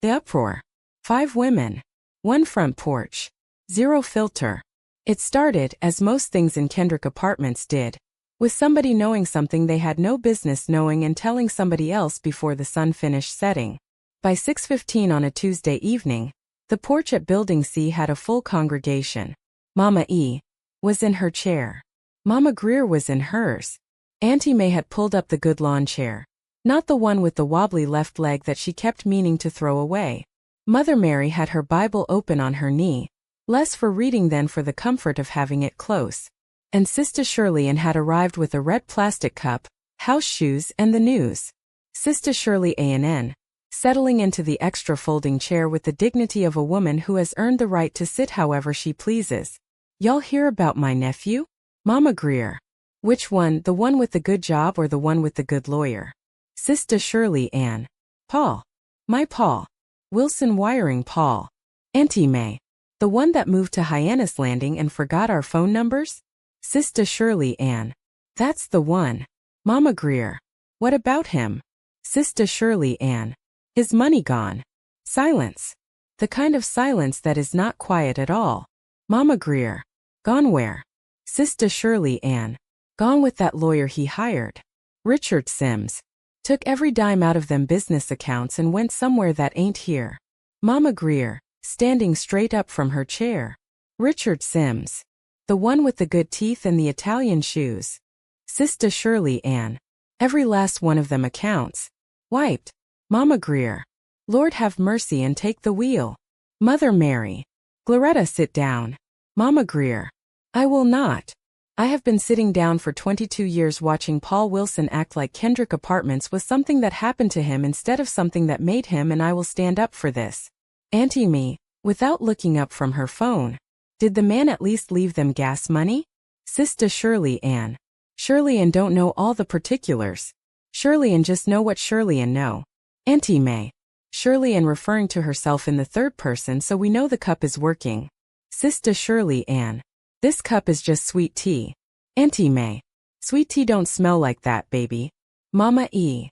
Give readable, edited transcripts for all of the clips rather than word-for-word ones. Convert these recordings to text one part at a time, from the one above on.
The uproar. 5 women. 1 front porch. 0 filter. It started, as most things in Kendrick Apartments did, with somebody knowing something they had no business knowing and telling somebody else before the sun finished setting. By 6:15 on a Tuesday evening, the porch at Building C had a full congregation. Mama E was in her chair. Mama Greer was in hers. Auntie May had pulled up the good lawn chair, not the one with the wobbly left leg that she kept meaning to throw away. Mother Mary had her Bible open on her knee, less for reading than for the comfort of having it close. And Sister Shirley Ann had arrived with a red plastic cup, house shoes, and the news. Sister Shirley Ann, settling into the extra folding chair with the dignity of a woman who has earned the right to sit however she pleases. Y'all hear about my nephew? Mama Greer. Which one, the one with the good job or the one with the good lawyer? Sister Shirley Ann. Paul. My Paul. Wilson Wiring Paul. Auntie May. The one that moved to Hyannis Landing and forgot our phone numbers? Sister Shirley Ann. That's the one. Mama Greer. What about him? Sister Shirley Ann. His money gone. Silence. The kind of silence that is not quiet at all. Mama Greer. Gone where? Sister Shirley Ann. Gone with that lawyer he hired. Richard Sims. Took every dime out of them business accounts and went somewhere that ain't here. Mama Greer, standing straight up from her chair. Richard Sims. The one with the good teeth and the Italian shoes. Sister Shirley Ann. Every last one of them accounts. Wiped. Mama Greer. Lord have mercy and take the wheel. Mother Mary. Gloretta, sit down. Mama Greer. I will not. I have been sitting down for 22 years watching Paul Wilson act like Kendrick Apartments was something that happened to him instead of something that made him, and I will stand up for this. Auntie Me, without looking up from her phone. Did the man at least leave them gas money? Sister Shirley Ann. Shirley Ann don't know all the particulars. Shirley Ann just know what Shirley Ann know. Auntie May. Shirley Ann referring to herself in the third person so we know the cup is working. Sister Shirley Ann. This cup is just sweet tea. Auntie May. Sweet tea don't smell like that, baby. Mama E.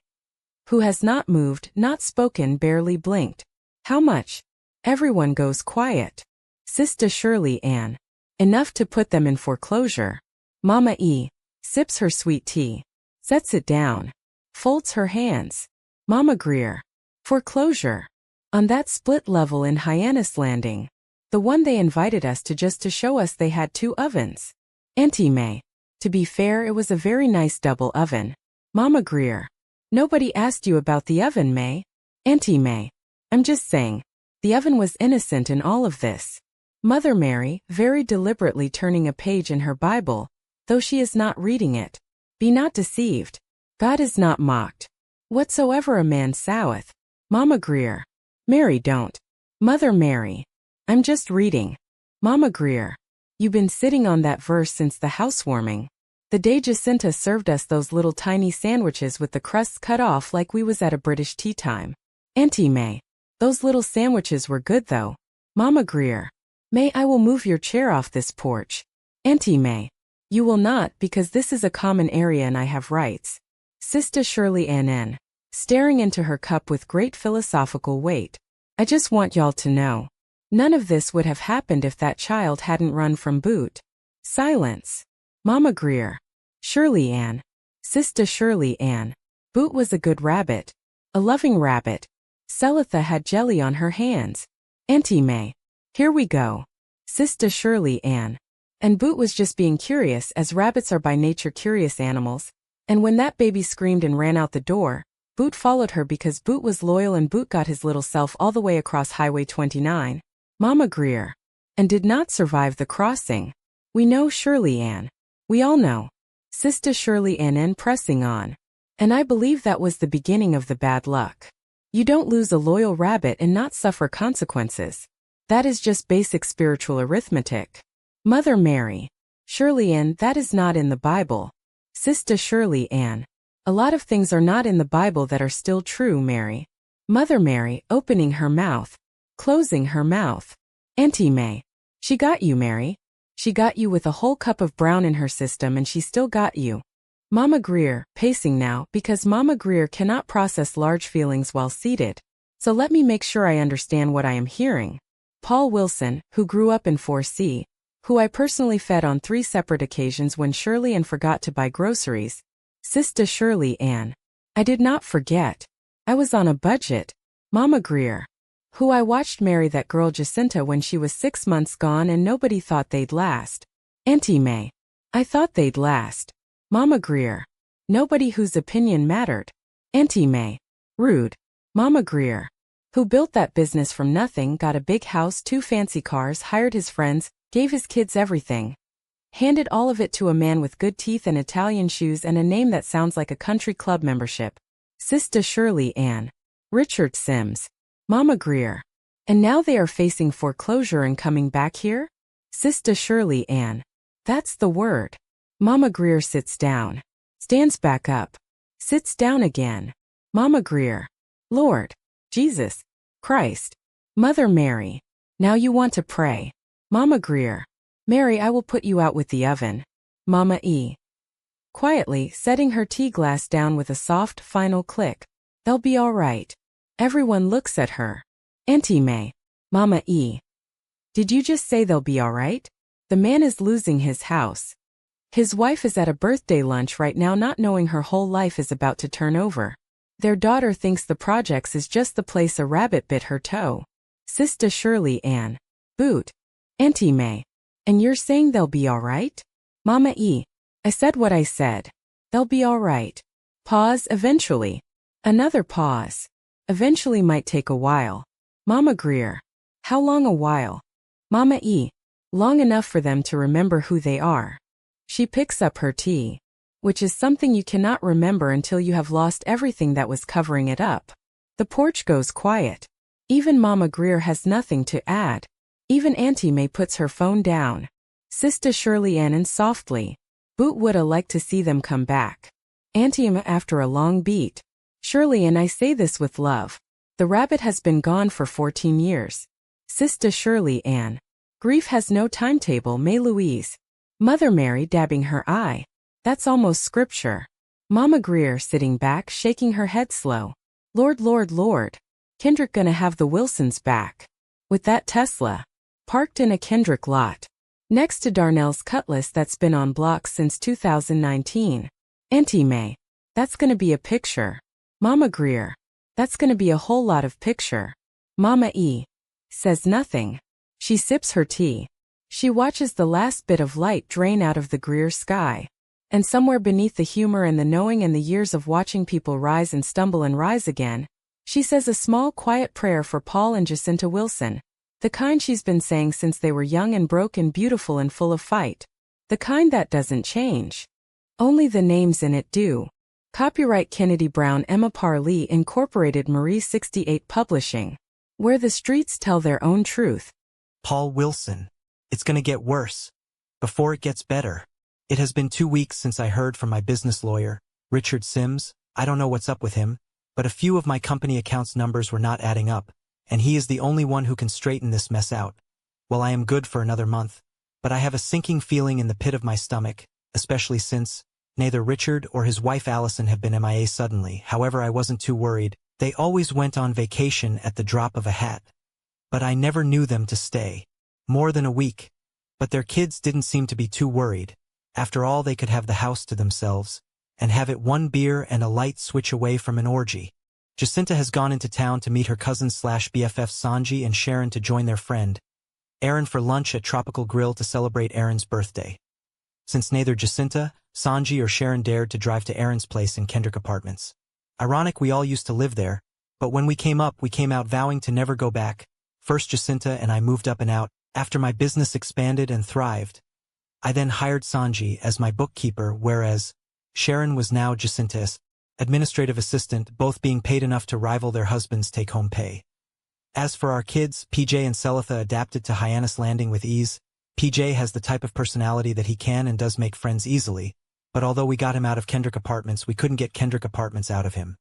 Who has not moved, not spoken, barely blinked. How much? Everyone goes quiet. Sister Shirley Ann. Enough to put them in foreclosure. Mama E. Sips her sweet tea. Sets it down. Folds her hands. Mama Greer. Foreclosure. On that split level in Hyannis Landing. The one they invited us to just to show us they had 2 ovens. Auntie May. To be fair, it was a very nice double oven. Mama Greer. Nobody asked you about the oven, May. Auntie May. I'm just saying. The oven was innocent in all of this. Mother Mary, very deliberately turning a page in her Bible, though she is not reading it. Be not deceived. God is not mocked. Whatsoever a man soweth. Mama Greer. Mary, don't. Mother Mary. I'm just reading. Mama Greer. You been sitting on that verse since the housewarming. The day Jacinta served us those little tiny sandwiches with the crusts cut off like we was at a British tea time. Auntie May. Those little sandwiches were good though. Mama Greer. May, I will move your chair off this porch. Auntie May. You will not, because this is a common area and I have rights. Sister Shirley Ann. Staring into her cup with great philosophical weight. I just want y'all to know. None of this would have happened if that child hadn't run from Boot. Silence. Mama Greer. Shirley Ann. Sister Shirley Ann. Boot was a good rabbit. A loving rabbit. Selitha had jelly on her hands. Auntie May. Here we go. Sister Shirley Ann. And Boot was just being curious, as rabbits are by nature curious animals. And when that baby screamed and ran out the door, Boot followed her because Boot was loyal, and Boot got his little self all the way across Highway 29. Mama Greer. And did not survive the crossing. We know, Shirley Ann. We all know. Sister Shirley Ann pressing on. And I believe that was the beginning of the bad luck. You don't lose a loyal rabbit and not suffer consequences. That is just basic spiritual arithmetic. Mother Mary. Shirley Ann, that is not in the Bible. Sister Shirley Ann. A lot of things are not in the Bible that are still true, Mary. Mother Mary, opening her mouth. Closing her mouth. Auntie May. She got you, Mary. She got you with a whole cup of brown in her system, and she still got you. Mama Greer, pacing now, because Mama Greer cannot process large feelings while seated. So let me make sure I understand what I am hearing. Paul Wilson, who grew up in 4C, who I personally fed on 3 separate occasions when Shirley Ann forgot to buy groceries. Sister Shirley Ann. I did not forget. I was on a budget. Mama Greer. Who I watched marry that girl Jacinta when she was 6 months gone and nobody thought they'd last. Auntie May. I thought they'd last. Mama Greer. Nobody whose opinion mattered. Auntie May. Rude. Mama Greer. Who built that business from nothing, got a big house, 2 fancy cars, hired his friends, gave his kids everything. Handed all of it to a man with good teeth and Italian shoes and a name that sounds like a country club membership. Sister Shirley Ann. Richard Sims. Mama Greer. And now they are facing foreclosure and coming back here? Sister Shirley Ann. That's the word. Mama Greer sits down. Stands back up. Sits down again. Mama Greer. Lord. Jesus. Christ. Mother Mary. Now you want to pray. Mama Greer. Mary, I will put you out with the oven. Mama E. Quietly, setting her tea glass down with a soft, final click. They'll be all right. Everyone looks at her. Auntie May. Mama E. Did you just say they'll be all right? The man is losing his house. His wife is at a birthday lunch right now not knowing her whole life is about to turn over. Their daughter thinks the projects is just the place a rabbit bit her toe. Sister Shirley Ann. Boot. Auntie May. And you're saying they'll be all right? Mama E. I said what I said. They'll be all right. Pause. Eventually. Another pause. Eventually might take a while. Mama Greer. How long a while? Mama E. Long enough for them to remember who they are. She picks up her tea. Which is something you cannot remember until you have lost everything that was covering it up. The porch goes quiet. Even Mama Greer has nothing to add. Even Auntie May puts her phone down. Sister Shirley Ann and softly. Boot woulda liked to see them come back. Auntie Emma after a long beat. Shirley and I say this with love. The rabbit has been gone for 14 years. Sister Shirley Ann. Grief has no timetable, May Louise. Mother Mary dabbing her eye. That's almost scripture. Mama Greer sitting back, shaking her head slow. Lord, Lord, Lord. Kendrick gonna have the Wilsons back. With that Tesla. Parked in a Kendrick lot. Next to Darnell's Cutlass that's been on blocks since 2019. Auntie May. That's gonna be a picture. Mama Greer. That's gonna be a whole lot of picture. Mama E. Says nothing. She sips her tea. She watches the last bit of light drain out of the Greer sky. And somewhere beneath the humor and the knowing and the years of watching people rise and stumble and rise again, she says a small quiet prayer for Paul and Jacinta Wilson. The kind she's been saying since they were young and broke and beautiful and full of fight. The kind that doesn't change. Only the names in it do. Copyright Kennedy Brown EmmaParaLeeInc. Incorporated Marie 68 Publishing. Where the streets tell their own truth. Paul Wilson. It's gonna get worse. Before it gets better. It has been 2 weeks since I heard from my business lawyer, Richard Sims. I don't know what's up with him, but a few of my company accounts numbers were not adding up, and he is the only one who can straighten this mess out. Well, I am good for another month, but I have a sinking feeling in the pit of my stomach, especially since neither Richard or his wife Allison have been MIA suddenly. However, I wasn't too worried. They always went on vacation at the drop of a hat. But I never knew them to stay more than a week. But their kids didn't seem to be too worried. After all, they could have the house to themselves, and have it one beer and a light switch away from an orgy. Jacinta has gone into town to meet her cousins/BFFs Sanji and Sharon to join their friend, Aaron, for lunch at Tropical Grill to celebrate Aaron's birthday. Since neither Jacinta, Sanji or Sharon dared to drive to Aaron's place in Kendrick Apartments. Ironic, we all used to live there, but when we came out vowing to never go back. First Jacinta and I moved up and out, after my business expanded and thrived. I then hired Sanji as my bookkeeper, whereas Sharon was now Jacinta's administrative assistant, both being paid enough to rival their husbands' take-home pay. As for our kids, PJ and Selitha adapted to Hyannis Landing with ease. PJ has the type of personality that he can and does make friends easily, but although we got him out of Kendrick Apartments, we couldn't get Kendrick Apartments out of him.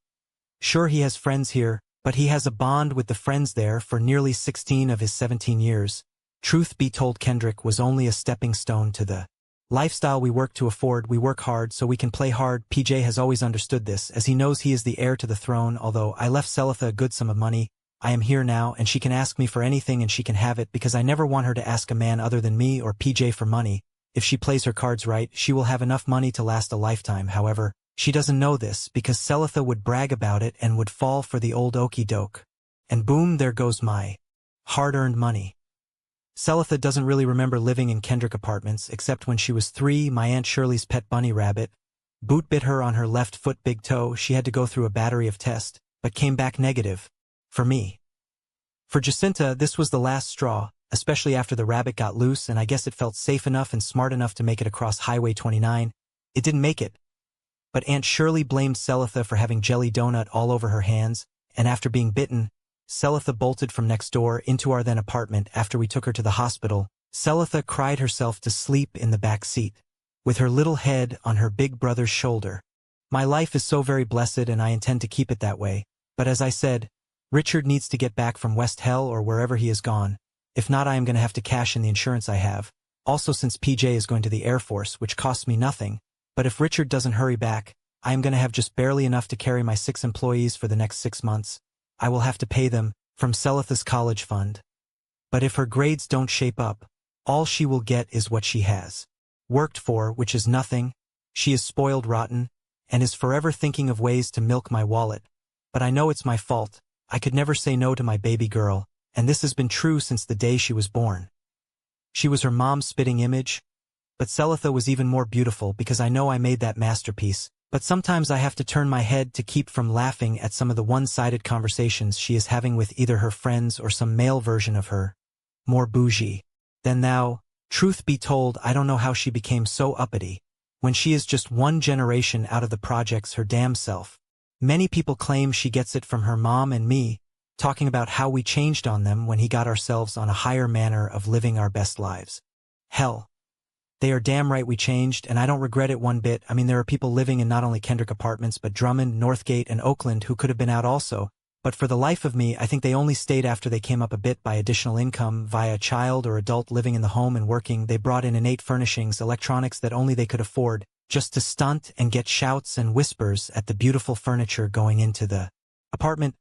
Sure, he has friends here, but he has a bond with the friends there for nearly 16 of his 17 years. Truth be told, Kendrick was only a stepping stone to the lifestyle we work to afford. We work hard so we can play hard. PJ has always understood this, as he knows he is the heir to the throne. Although I left Selitha a good sum of money, I am here now, and she can ask me for anything and she can have it because I never want her to ask a man other than me or PJ for money. If she plays her cards right, she will have enough money to last a lifetime. However, she doesn't know this because Selitha would brag about it and would fall for the old okey doke. And boom, there goes my hard-earned money. Selitha doesn't really remember living in Kendrick Apartments, except when she was 3, my Aunt Shirley's pet bunny rabbit boot bit her on her left foot big toe. She had to go through a battery of tests, but came back negative. For me. For Jacinta, this was the last straw, especially after the rabbit got loose, and I guess it felt safe enough and smart enough to make it across Highway 29. It didn't make it. But Aunt Shirley blamed Selitha for having jelly donut all over her hands, and after being bitten, Selitha bolted from next door into our then apartment after we took her to the hospital. Selitha cried herself to sleep in the back seat, with her little head on her big brother's shoulder. My life is so very blessed and I intend to keep it that way, but as I said, Richard needs to get back from West Hell or wherever he has gone. If not, I am going to have to cash in the insurance I have. Also, since PJ is going to the Air Force, which costs me nothing, but if Richard doesn't hurry back, I am going to have just barely enough to carry my 6 employees for the next 6 months. I will have to pay them from Selitha's college fund. But if her grades don't shape up, all she will get is what she has worked for, which is nothing. She is spoiled rotten, and is forever thinking of ways to milk my wallet. But I know it's my fault. I could never say no to my baby girl, and this has been true since the day she was born. She was her mom's spitting image, but Selitha was even more beautiful because I know I made that masterpiece. But sometimes I have to turn my head to keep from laughing at some of the one-sided conversations she is having with either her friends or some male version of her. More bougie. Then thou, truth be told, I don't know how she became so uppity, when she is just one generation out of the projects her damn self. Many people claim she gets it from her mom and me, talking about how we changed on them when he got ourselves on a higher manner of living our best lives. Hell. They are damn right we changed, and I don't regret it one bit. I mean, there are people living in not only Kendrick Apartments but Drummond, Northgate, and Oakland who could have been out also, but for the life of me, I think they only stayed after they came up a bit by additional income via a child or adult living in the home and working. They brought in innate furnishings, electronics that only they could afford, just to stunt and get shouts and whispers at the beautiful furniture going into the apartment.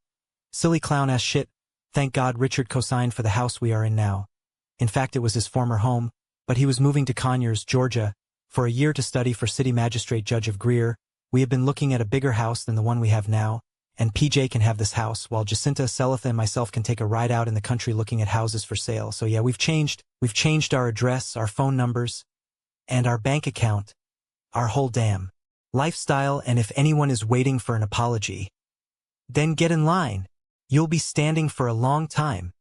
Silly clown-ass shit. Thank God Richard co-signed for the house we are in now. In fact, it was his former home, but he was moving to Conyers, Georgia, for a year to study for City Magistrate Judge of Greer. We have been looking at a bigger house than the one we have now, and PJ can have this house, while Jacinta, Selitha, and myself can take a ride out in the country looking at houses for sale. So yeah, we've changed our address, our phone numbers, and our bank account, our whole damn lifestyle, and if anyone is waiting for an apology, then get in line. You'll be standing for a long time.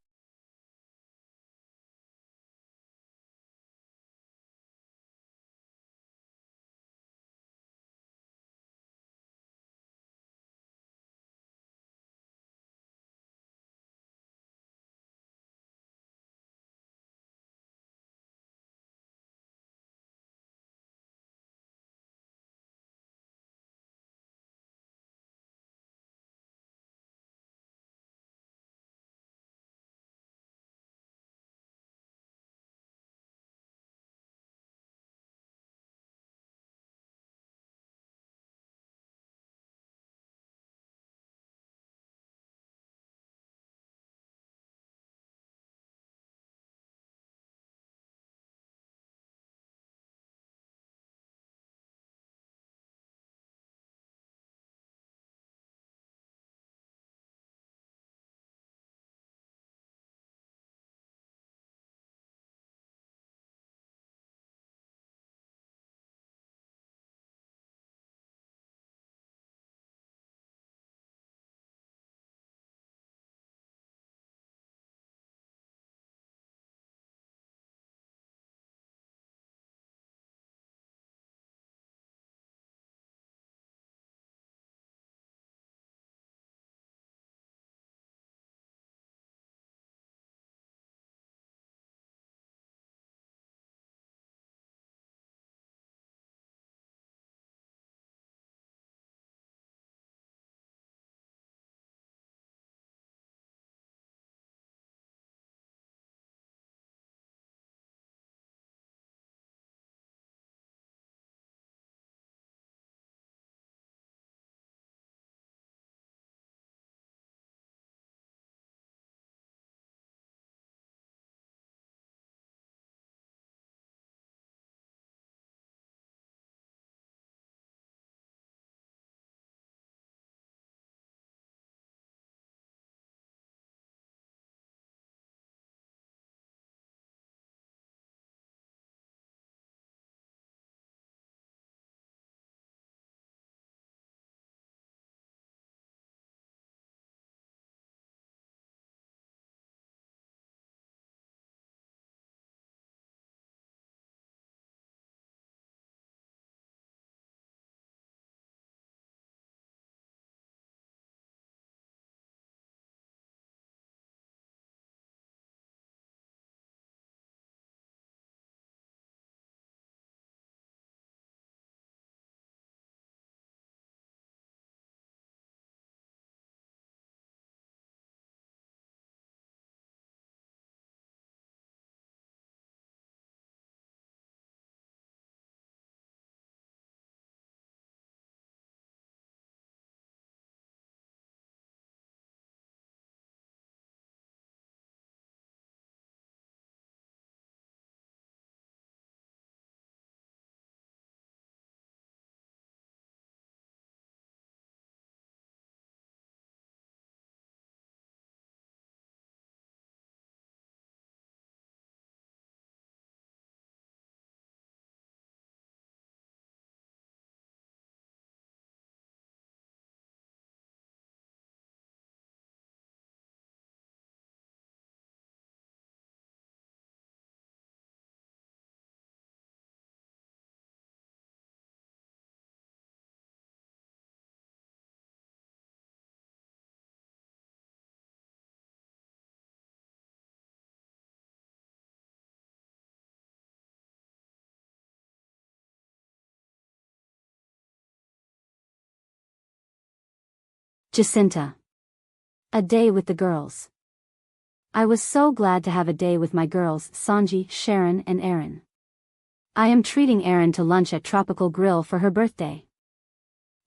Jacinta. A day with the girls. I was so glad to have a day with my girls, Sanji, Sharon, and Erin. I am treating Erin to lunch at Tropical Grill for her birthday.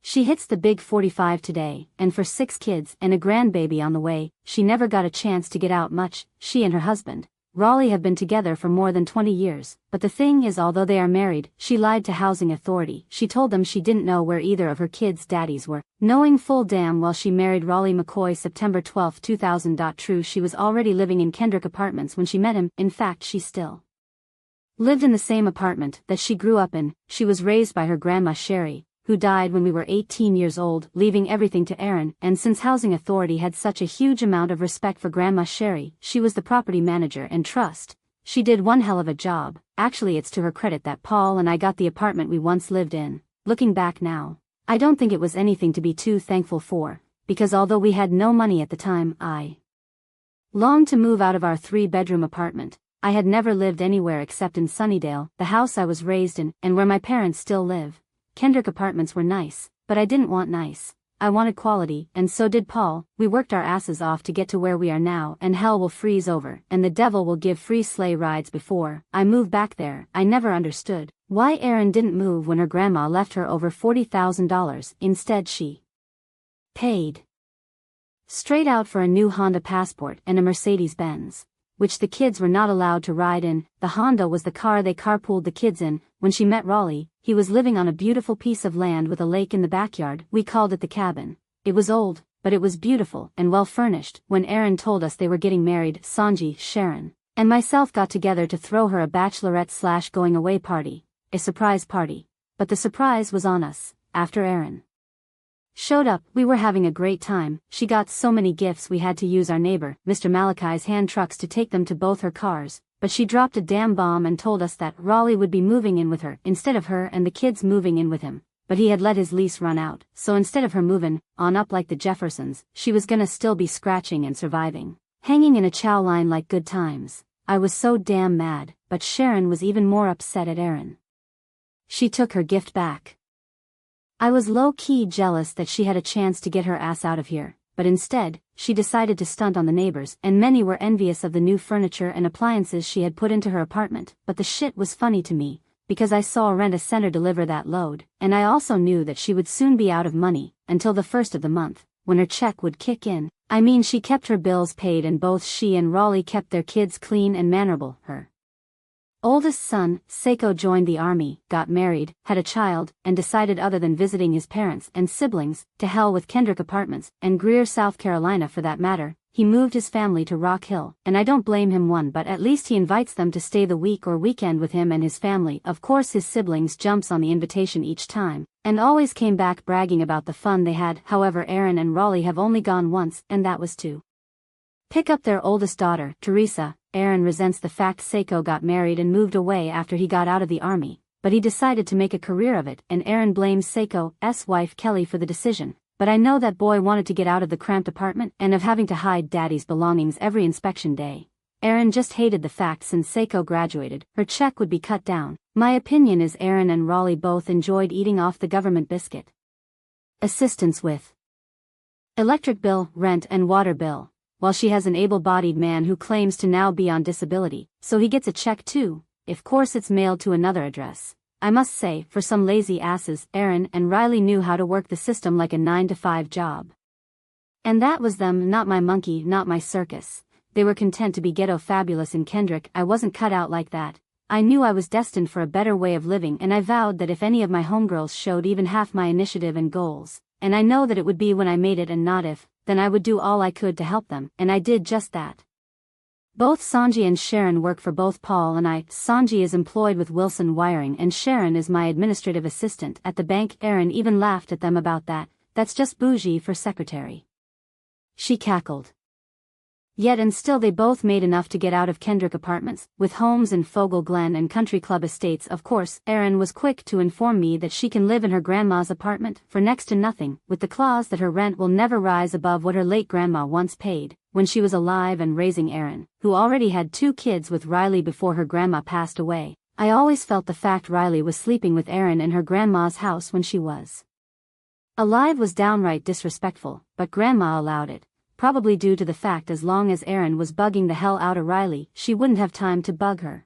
She hits the big 45 today, and for 6 kids and a grandbaby on the way, she never got a chance to get out much. She and her husband, Raleigh, have been together for more than 20 years, but the thing is, although they are married, she lied to housing authority. She told them she didn't know where either of her kids' daddies were, knowing full damn well she married Raleigh McCoy September 12, 2000. True, she was already living in Kendrick Apartments when she met him. In fact, she still lived in the same apartment that she grew up in. She was raised by her grandma Sherry, who died when we were 18 years old, leaving everything to Erin, and since Housing Authority had such a huge amount of respect for Grandma Sherry, she was the property manager and trust. She did one hell of a job. Actually, it's to her credit that Paul and I got the apartment we once lived in. Looking back now, I don't think it was anything to be too thankful for, because although we had no money at the time, I longed to move out of our 3-bedroom apartment. I had never lived anywhere except in Sunnydale, the house I was raised in, and where my parents still live. Kendrick Apartments were nice, but I didn't want nice. I wanted quality, and so did Paul. We worked our asses off to get to where we are now, and hell will freeze over, and the devil will give free sleigh rides before I move back there. I never understood why Erin didn't move when her grandma left her over $40,000. Instead, she paid straight out for a new Honda Passport and a Mercedes-Benz, which the kids were not allowed to ride in. The Honda was the car they carpooled the kids in. When she met Raleigh, he was living on a beautiful piece of land with a lake in the backyard. We called it the cabin. It was old, but it was beautiful and well furnished. When Erin told us they were getting married, Sanji, Sharon, and myself got together to throw her a bachelorette/going away party, a surprise party. But the surprise was on us. After Erin showed up, we were having a great time. She got so many gifts we had to use our neighbor, Mr. Malachi's hand trucks to take them to both her cars, but she dropped a damn bomb and told us that Raleigh would be moving in with her, instead of her and the kids moving in with him. But he had let his lease run out, so instead of her moving on up like the Jeffersons, she was gonna still be scratching and surviving, hanging in a chow line like good times. I was so damn mad, but Sharon was even more upset at Erin. She took her gift back. I was low-key jealous that she had a chance to get her ass out of here, but instead, she decided to stunt on the neighbors, and many were envious of the new furniture and appliances she had put into her apartment. But the shit was funny to me, because I saw a rent-a-center deliver that load, and I also knew that she would soon be out of money, until the first of the month, when her check would kick in. I mean, she kept her bills paid, and both she and Raleigh kept their kids clean and mannerable. Her oldest son, Seiko, joined the army, got married, had a child, and decided other than visiting his parents and siblings, to hell with Kendrick Apartments, and Greer, South Carolina for that matter. He moved his family to Rock Hill, and I don't blame him one, but at least he invites them to stay the week or weekend with him and his family. Of course his siblings jumps on the invitation each time, and always came back bragging about the fun they had. However, Erin and Raleigh have only gone once, and that was to pick up their oldest daughter, Teresa. Erin resents the fact Seiko got married and moved away after he got out of the army, but he decided to make a career of it, and Erin blames Seiko's wife Kelly for the decision. But I know that boy wanted to get out of the cramped apartment and of having to hide daddy's belongings every inspection day. Erin just hated the fact since Seiko graduated, her check would be cut down. My opinion is Erin and Raleigh both enjoyed eating off the government biscuit. Assistance with electric bill, rent and water bill, while she has an able-bodied man who claims to now be on disability, so he gets a check too. Of course it's mailed to another address. I must say, for some lazy asses, Erin and Raleigh knew how to work the system like a 9-to-5 job. And that was them, not my monkey, not my circus. They were content to be ghetto fabulous in Kendrick. I wasn't cut out like that. I knew I was destined for a better way of living, and I vowed that if any of my homegirls showed even half my initiative and goals, and I know that it would be when I made it and not if, then I would do all I could to help them, and I did just that. Both Sanji and Sharon work for both Paul and I. Sanji is employed with Wilson Wiring and Sharon is my administrative assistant at the bank. Erin even laughed at them about that. That's just bougie for secretary, she cackled. Yet and still they both made enough to get out of Kendrick Apartments, with homes in Fogle Glen and Country Club Estates. Of course, Erin was quick to inform me that she can live in her grandma's apartment for next to nothing, with the clause that her rent will never rise above what her late grandma once paid, when she was alive and raising Erin, who already had 2 kids with Riley before her grandma passed away. I always felt the fact Riley was sleeping with Erin in her grandma's house when she was Alive was downright disrespectful, but Grandma allowed it, probably due to the fact as long as Erin was bugging the hell out of Riley, she wouldn't have time to bug her.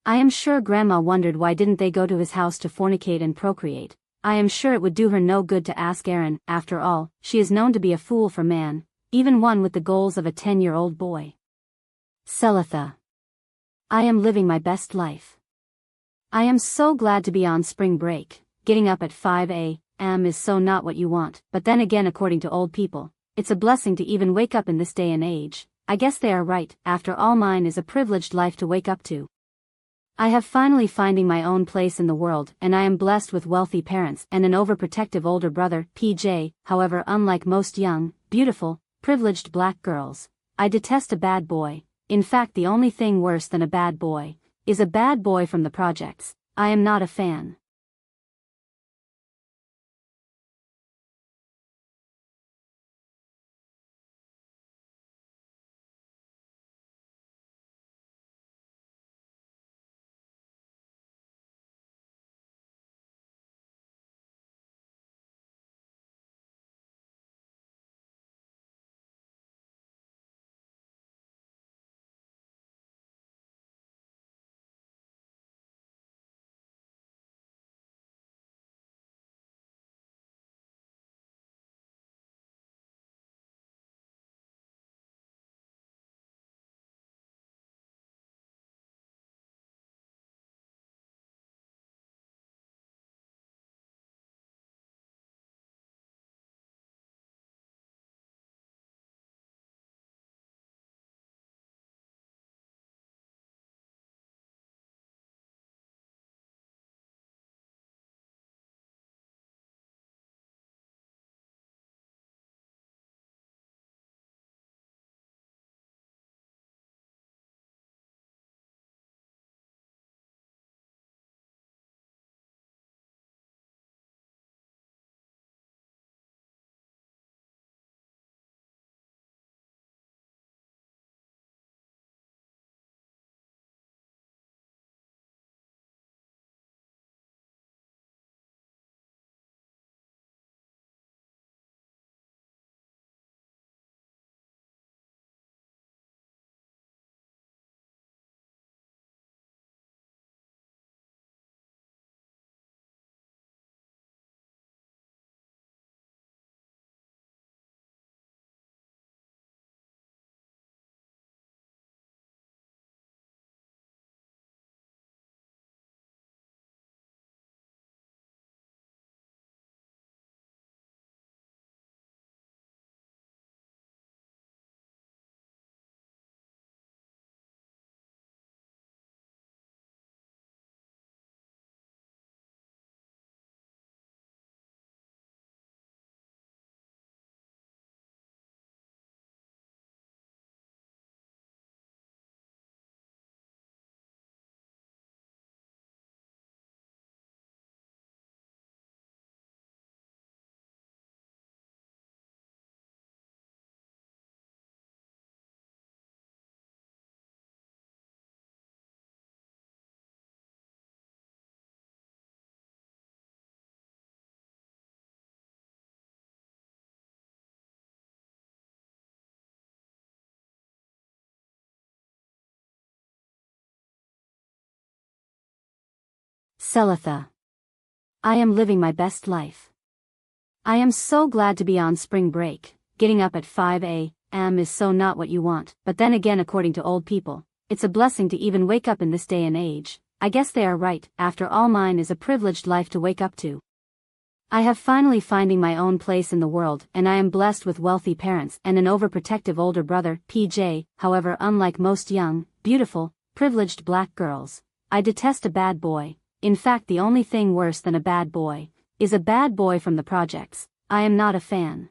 I am sure Grandma wondered why didn't they go to his house to fornicate and procreate. I am sure it would do her no good to ask Erin. After all, she is known to be a fool for man, even one with the goals of a 10-year-old boy. Selitha. I am living my best life. I am so glad to be on spring break. Getting up at 5 a.m. is so not what you want, but then again, according to old people, it's a blessing to even wake up in this day and age. I guess they are right. After all, mine is a privileged life to wake up to. I have finally finding my own place in the world, and I am blessed with wealthy parents and an overprotective older brother, PJ. However, unlike most young, beautiful, privileged black girls, I detest a bad boy. In fact, the only thing worse than a bad boy is a bad boy from the projects. I am not a fan. Selitha. I am living my best life. I am so glad to be on spring break. Getting up at 5 a.m. is so not what you want, but then again, according to old people, it's a blessing to even wake up in this day and age. I guess they are right. After all, mine is a privileged life to wake up to. I have finally finding my own place in the world, and I am blessed with wealthy parents and an overprotective older brother, PJ. However, unlike most young, beautiful, privileged black girls, I detest a bad boy. In fact, the only thing worse than a bad boy is a bad boy from the projects. I am not a fan.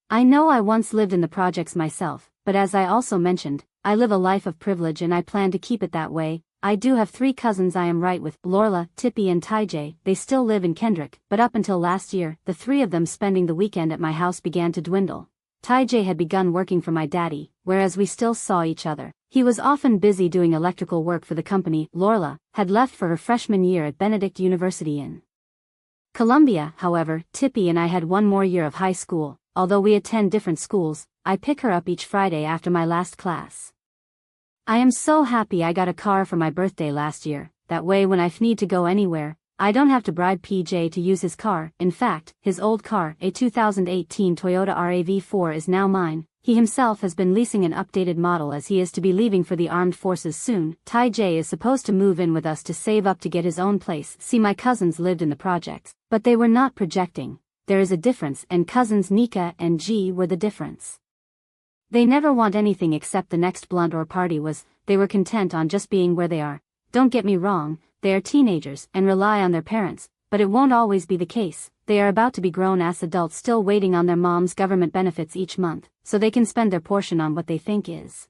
I know I once lived in the projects myself, but as I also mentioned, I live a life of privilege and I plan to keep it that way. I do have 3 cousins I am right with, Lorla, Tippy and Tyj. They still live in Kendrick, but up until last year, the 3 of them spending the weekend at my house began to dwindle. Tyj had begun working for my daddy, whereas we still saw each other. He was often busy doing electrical work for the company. Lorla had left for her freshman year at Benedict University in Columbia, however, Tippy and I had one more year of high school. Although we attend different schools, I pick her up each Friday after my last class. I am so happy I got a car for my birthday last year. That way when I need to go anywhere, I don't have to bribe PJ to use his car. In fact, his old car, a 2018 Toyota RAV4, is now mine. He himself has been leasing an updated model as he is to be leaving for the armed forces soon. Ty J is supposed to move in with us to save up to get his own place. See, my cousins lived in the projects, but they were not projecting. There is a difference, and cousins Nika and G were the difference. They never want anything except the next blunt or party they were content on just being where they are. Don't get me wrong, they are teenagers and rely on their parents, but it won't always be the case. They are about to be grown-ass adults still waiting on their mom's government benefits each month, so they can spend their portion on what they think is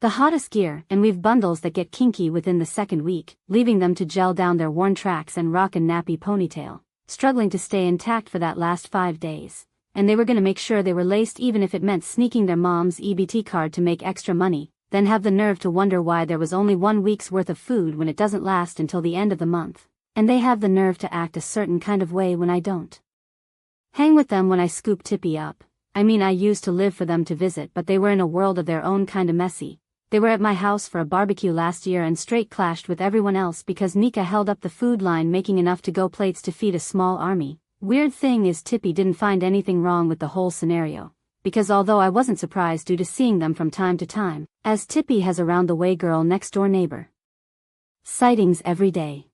the hottest gear, and we've bundles that get kinky within the second week, leaving them to gel down their worn tracks and rock a nappy ponytail, struggling to stay intact for that last 5 days. And they were gonna make sure they were laced even if it meant sneaking their mom's EBT card to make extra money, then have the nerve to wonder why there was only 1 week's worth of food when it doesn't last until the end of the month. And they have the nerve to act a certain kind of way when I don't hang with them when I scoop Tippy up. I mean, I used to live for them to visit, but they were in a world of their own, kinda messy. They were at my house for a barbecue last year and straight clashed with everyone else because Nika held up the food line making enough to-go plates to feed a small army. Weird thing is, Tippy didn't find anything wrong with the whole scenario, because although I wasn't surprised due to seeing them from time to time, as Tippy has around-the-way girl next-door neighbor sightings every day.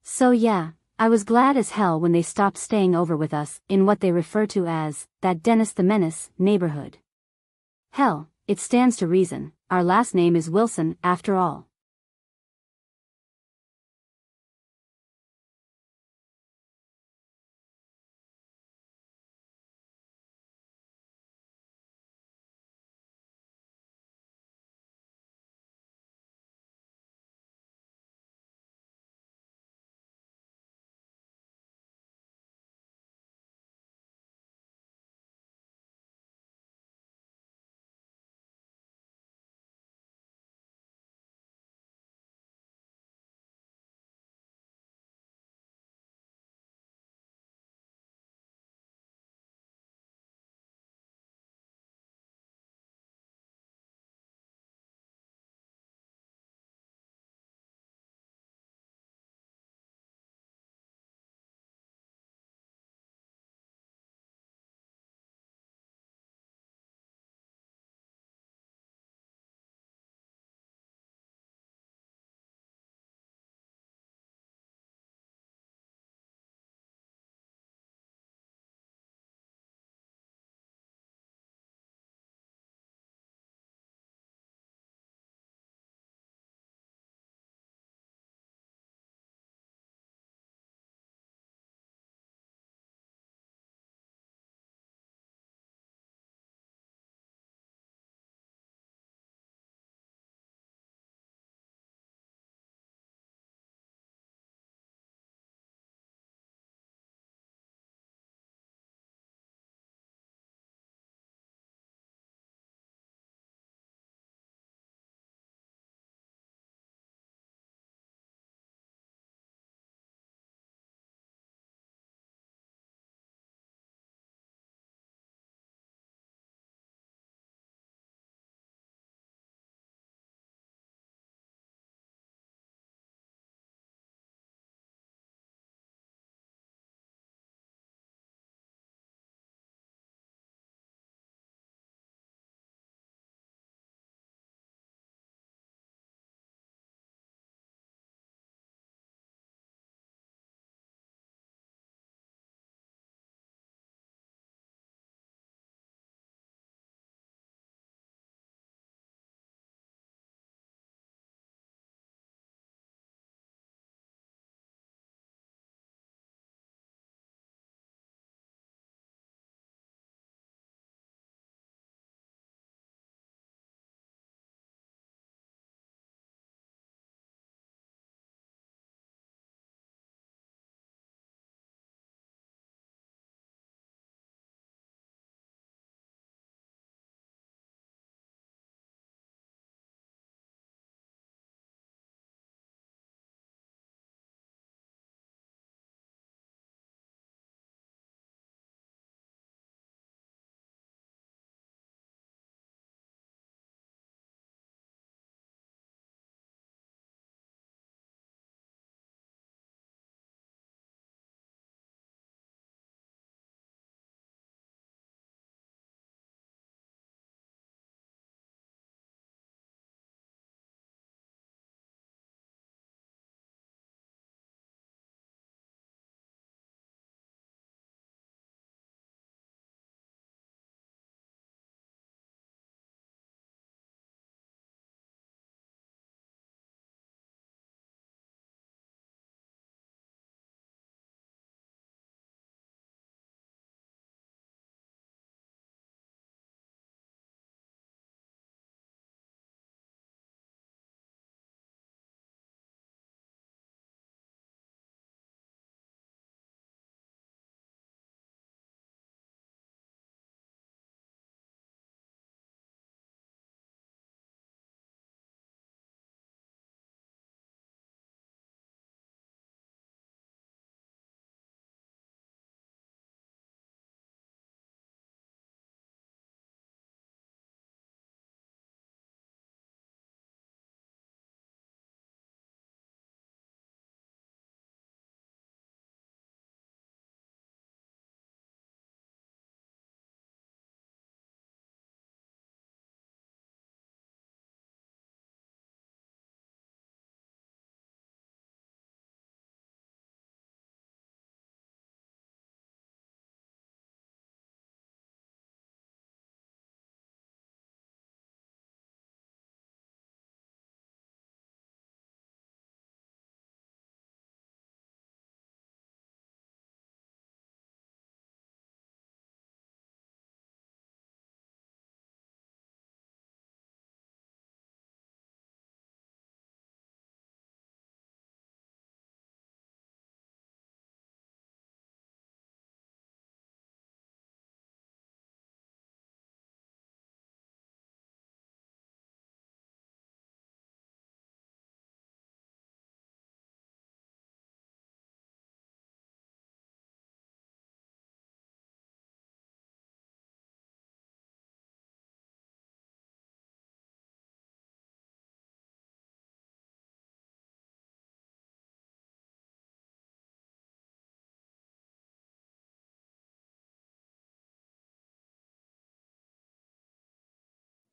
So yeah, I was glad as hell when they stopped staying over with us in what they refer to as that Dennis the Menace neighborhood. Hell, it stands to reason, our last name is Wilson after all.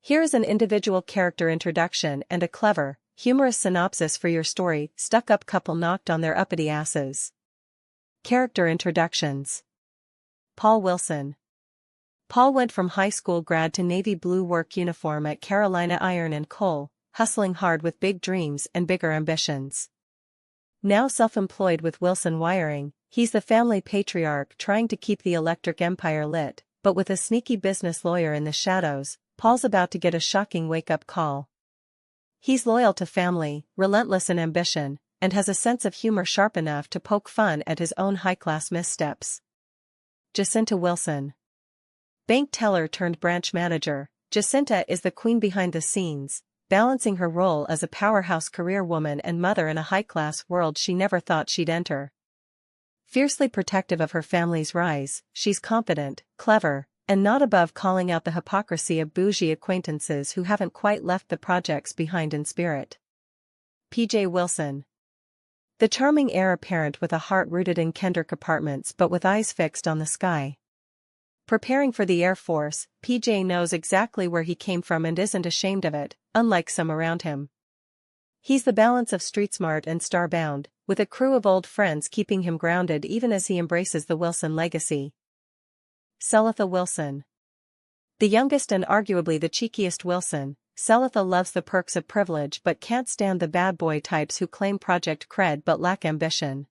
Here is an individual character introduction and a clever, humorous synopsis for your story. Stuck-up couple knocked on their uppity asses. Character introductions. Paul Wilson. Paul went from high school grad to navy blue work uniform at Carolina Iron and Coal, hustling hard with big dreams and bigger ambitions. Now self-employed with Wilson Wiring, he's the family patriarch trying to keep the electric empire lit, but with a sneaky business lawyer in the shadows, Paul's about to get a shocking wake-up call. He's loyal to family, relentless in ambition, and has a sense of humor sharp enough to poke fun at his own high-class missteps. Jacinta Wilson. Bank teller turned branch manager, Jacinta is the queen behind the scenes, balancing her role as a powerhouse career woman and mother in a high-class world she never thought she'd enter. Fiercely protective of her family's rise, she's confident, clever, and not above calling out the hypocrisy of bougie acquaintances who haven't quite left the projects behind in spirit. P.J. Wilson. The charming heir apparent with a heart rooted in Kendrick Apartments but with eyes fixed on the sky. Preparing for the Air Force, PJ knows exactly where he came from and isn't ashamed of it, unlike some around him. He's the balance of street smart and star-bound, with a crew of old friends keeping him grounded even as he embraces the Wilson legacy. Celitha Wilson. The youngest and arguably the cheekiest Wilson, Celitha loves the perks of privilege but can't stand the bad boy types who claim project cred but lack ambition.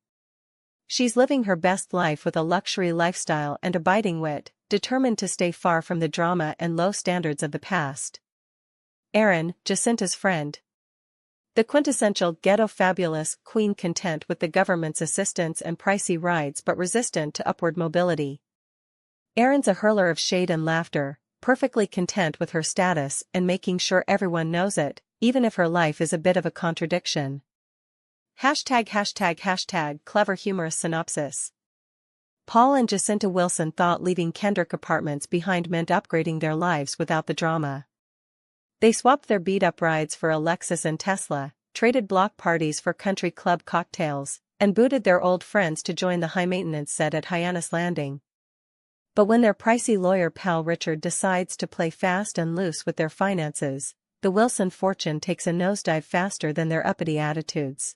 She's living her best life with a luxury lifestyle and a biting wit, determined to stay far from the drama and low standards of the past. Aaron, Jacinta's friend. The quintessential ghetto fabulous queen, content with the government's assistance and pricey rides but resistant to upward mobility. Aaron's a hurler of shade and laughter, perfectly content with her status and making sure everyone knows it, even if her life is a bit of a contradiction. Clever humorous synopsis. Paul and Jacinta Wilson thought leaving Kendrick Apartments behind meant upgrading their lives without the drama. They swapped their beat-up rides for a Lexus and Tesla, traded block parties for country club cocktails, and booted their old friends to join the high-maintenance set at Hyannis Landing. But when their pricey lawyer pal Richard decides to play fast and loose with their finances, the Wilson fortune takes a nosedive faster than their uppity attitudes.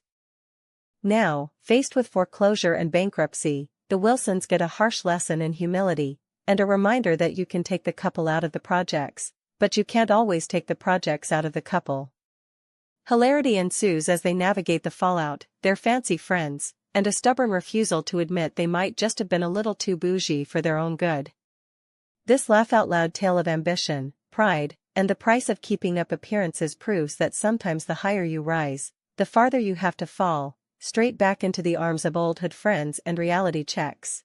Now, faced with foreclosure and bankruptcy, the Wilsons get a harsh lesson in humility, and a reminder that you can take the couple out of the projects, but you can't always take the projects out of the couple. Hilarity ensues as they navigate the fallout, their fancy friends, and a stubborn refusal to admit they might just have been a little too bougie for their own good. This laugh-out-loud tale of ambition, pride, and the price of keeping up appearances proves that sometimes the higher you rise, the farther you have to fall, straight back into the arms of old hood friends and reality checks.